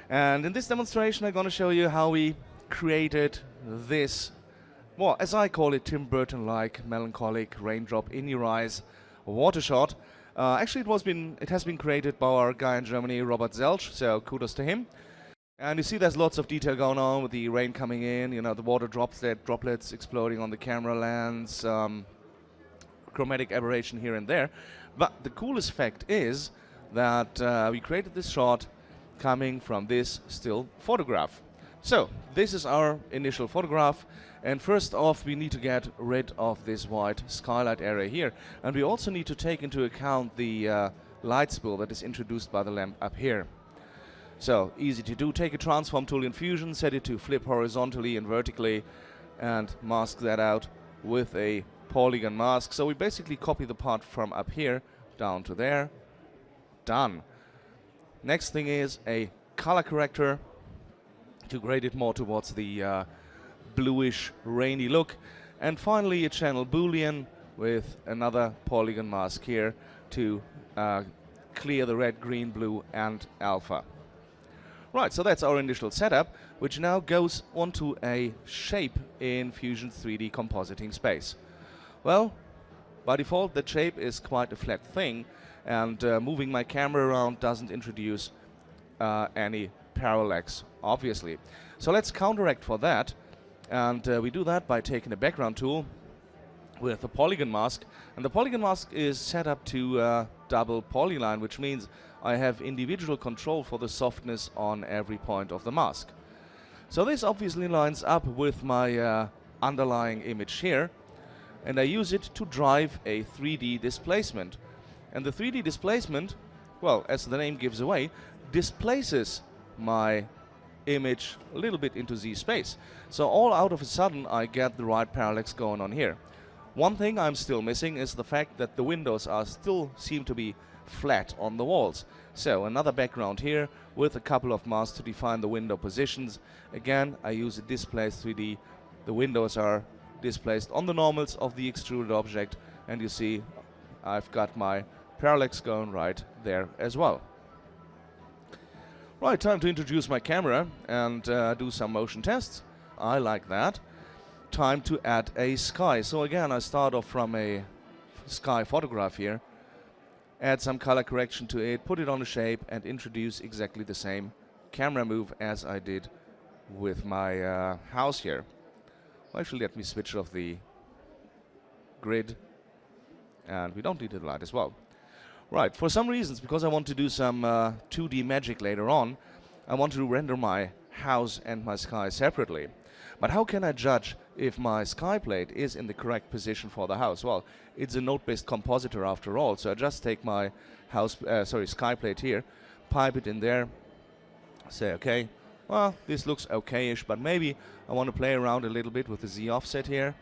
And in this demonstration I'm going to show you how we created this, well, as I call it, Tim Burton-like melancholic raindrop in your eyes water shot. Actually it has been created by our guy in Germany, Robert Zelch, so kudos to him. And you see there's lots of detail going on with the rain coming in, you know, the water droplets exploding on the camera lens, chromatic aberration here and there. But the coolest fact is that we created this shot coming from this still photograph. So this is our initial photograph, and first off we need to get rid of this white skylight area here, and we also need to take into account the light spill that is introduced by the lamp up here. So easy to do. Take a transform tool in Fusion, set it to flip horizontally and vertically, and mask that out with a polygon mask. So we basically copy the part from up here down to there. Done. Next thing is a color corrector to grade it more towards the bluish rainy look, and finally a channel boolean with another polygon mask here to clear the red, green, blue and alpha. Right, so that's our initial setup, which now goes onto a shape in Fusion's 3D compositing space. Well, by default that shape is quite a flat thing, and moving my camera around doesn't introduce any parallax, obviously. So let's counteract for that, and we do that by taking a background tool with a polygon mask, and the polygon mask is set up to double polyline, which means I have individual control for the softness on every point of the mask. So this obviously lines up with my underlying image here, and I use it to drive a 3D displacement. And the 3D displacement, well, as the name gives away, displaces my image a little bit into Z space. So all out of a sudden I get the right parallax going on here. One thing I'm still missing is the fact that the windows still seem to be flat on the walls. So another background here with a couple of masks to define the window positions. Again, I use a displace 3D. The windows are displaced on the normals of the extruded object, and you see I've got my parallax going right there as well. Right, time to introduce my camera and do some motion tests. I like that. Time to add a sky. So again, I start off from a sky photograph here, add some color correction to it, put it on a shape, and introduce exactly the same camera move as I did with my house here. Well, actually, let me switch off the grid, and we don't need the light as well. Right, for some reasons, because I want to do some 2D magic later on, I want to render my house and my sky separately. But how can I judge if my sky plate is in the correct position for the house? Well, it's a node-based compositor after all, so I just take my sky plate here, pipe it in there, say, okay, well, this looks okay-ish, but maybe I want to play around a little bit with the Z offset here.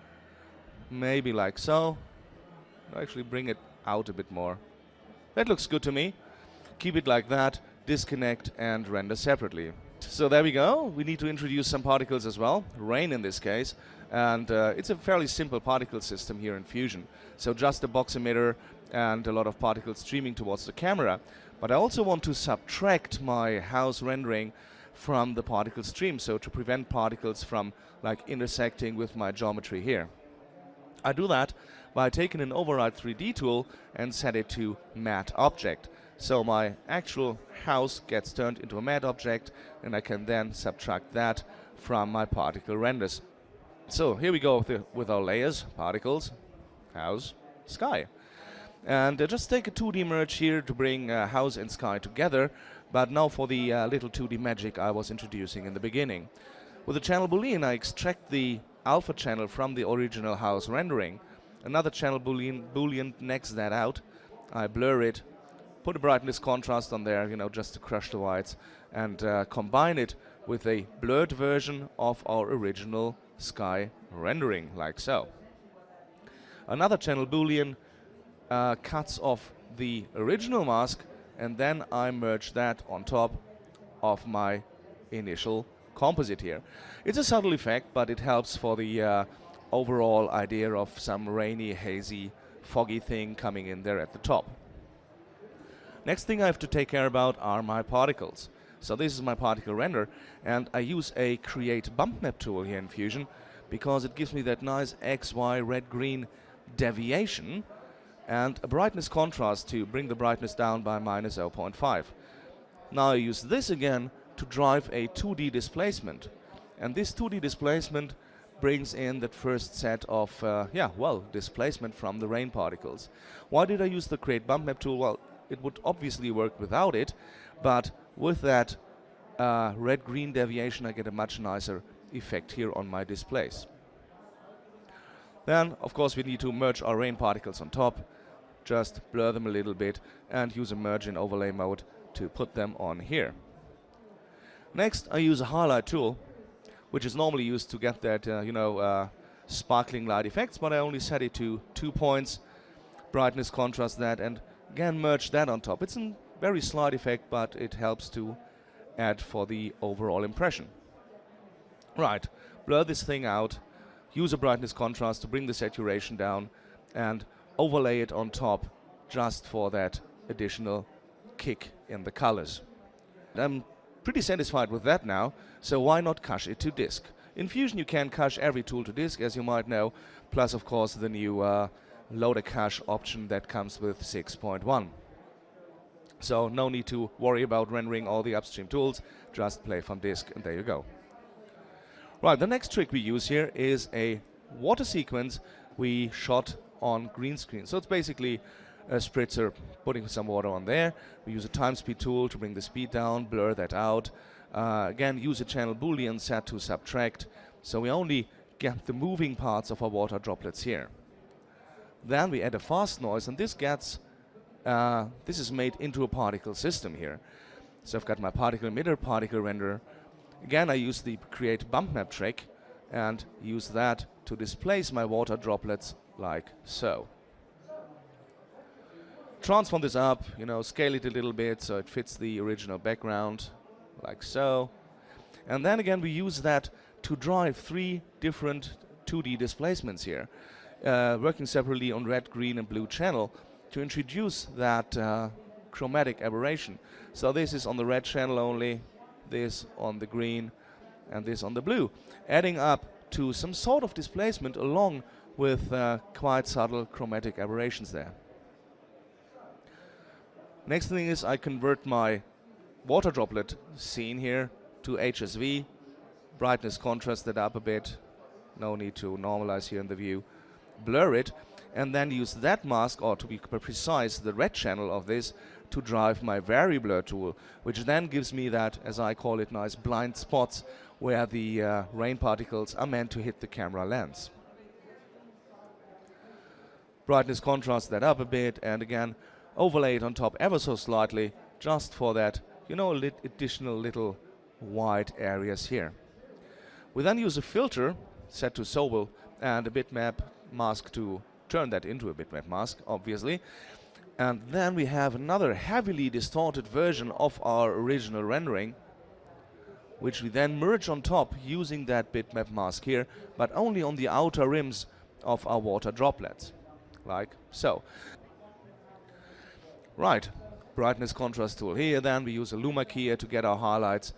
Maybe like so. I'll actually bring it out a bit more. That looks good to me. Keep it like that, disconnect and render separately. So there we go. We need to introduce some particles as well, rain in this case, and it's a fairly simple particle system here in Fusion. So just a box emitter and a lot of particles streaming towards the camera. But I also want to subtract my house rendering from the particle stream, so to prevent particles from like intersecting with my geometry here. I do that by taking an override 3D tool and set it to matte object. So my actual house gets turned into a matte object, and I can then subtract that from my particle renders. So here we go with our layers, particles, house, sky. And just take a 2D merge here to bring house and sky together, but now for the little 2D magic I was introducing in the beginning. With the channel boolean I extract the alpha channel from the original house rendering. Another channel boolean next that out. I blur it, put a brightness contrast on there, you know, just to crush the whites, and combine it with a blurred version of our original sky rendering, like so. Another channel boolean cuts off the original mask, and then I merge that on top of my initial composite here. It's a subtle effect, but it helps for the overall idea of some rainy, hazy, foggy thing coming in there at the top. Next thing I have to take care about are my particles. So this is my particle render, and I use a create bump map tool here in Fusion because it gives me that nice XY red-green deviation and a brightness contrast to bring the brightness down by minus 0.5. Now I use this again to drive a 2D displacement, and this 2D displacement brings in that first set of, displacement from the rain particles. Why did I use the create bump map tool? Well, it would obviously work without it, but with that red-green deviation I get a much nicer effect here on my displays. Then, of course, we need to merge our rain particles on top, just blur them a little bit and use a merge in overlay mode to put them on here. Next, I use a highlight tool, which is normally used to get that, sparkling light effects, but I only set it to 2 points, brightness, contrast that, and again merge that on top. It's a very slight effect, but it helps to add for the overall impression. Right, blur this thing out, use a brightness contrast to bring the saturation down, and overlay it on top just for that additional kick in the colors. I'm pretty satisfied with that now, so why not cache it to disk? In Fusion you can cache every tool to disk, as you might know, plus of course the new loader cache option that comes with 6.1. So no need to worry about rendering all the upstream tools, just play from disk and there you go. Right, the next trick we use here is a water sequence we shot on green screen. So it's basically a spritzer putting some water on there. We use a time speed tool to bring the speed down, blur that out. Again, use a channel boolean set to subtract, so we only get the moving parts of our water droplets here. Then we add a fast noise, and this is made into a particle system here. So I've got my particle emitter, particle renderer. Again, I use the create bump map trick and use that to displace my water droplets like so. Transform this up, scale it a little bit so it fits the original background, like so. And then again we use that to drive 3 different 2D displacements here, working separately on red, green and blue channel to introduce that chromatic aberration. So this is on the red channel only, this on the green and this on the blue, adding up to some sort of displacement along with quite subtle chromatic aberrations there. Next thing is I convert my water droplet scene here to HSV, brightness contrast that up a bit, no need to normalize here in the view, blur it, and then use that mask, or to be precise, the red channel of this, to drive my Vari Blur tool, which then gives me that, as I call it, nice blind spots where the rain particles are meant to hit the camera lens. Brightness contrast that up a bit, and again overlay it on top ever so slightly, just for that, additional little white areas here. We then use a filter set to Sobel and a bitmap mask to turn that into a bitmap mask, obviously. And then we have another heavily distorted version of our original rendering, which we then merge on top using that bitmap mask here, but only on the outer rims of our water droplets, like so. Right, brightness contrast tool here, then we use a luma key here to get our highlights,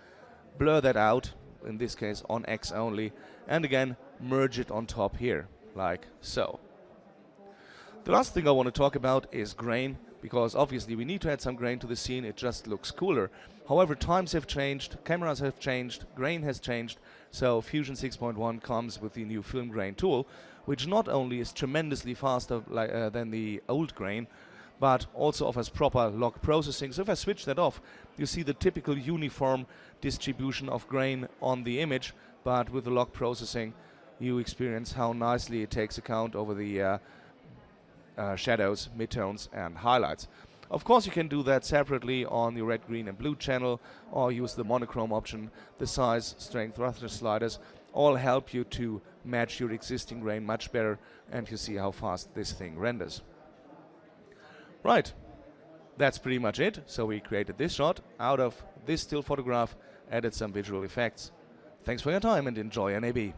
blur that out, in this case on X only, and again merge it on top here, like so. The last thing I want to talk about is grain, because obviously we need to add some grain to the scene, it just looks cooler. However, times have changed, cameras have changed, grain has changed, so Fusion 6.1 comes with the new film grain tool, which not only is tremendously faster than the old grain, but also offers proper log processing. So if I switch that off, you see the typical uniform distribution of grain on the image, but with the log processing you experience how nicely it takes account over the shadows, midtones and highlights. Of course you can do that separately on your red, green and blue channel, or use the monochrome option. The size, strength, raster sliders all help you to match your existing grain much better, and you see how fast this thing renders. Right, that's pretty much it. So we created this shot out of this still photograph, added some visual effects. Thanks for your time and enjoy NAB.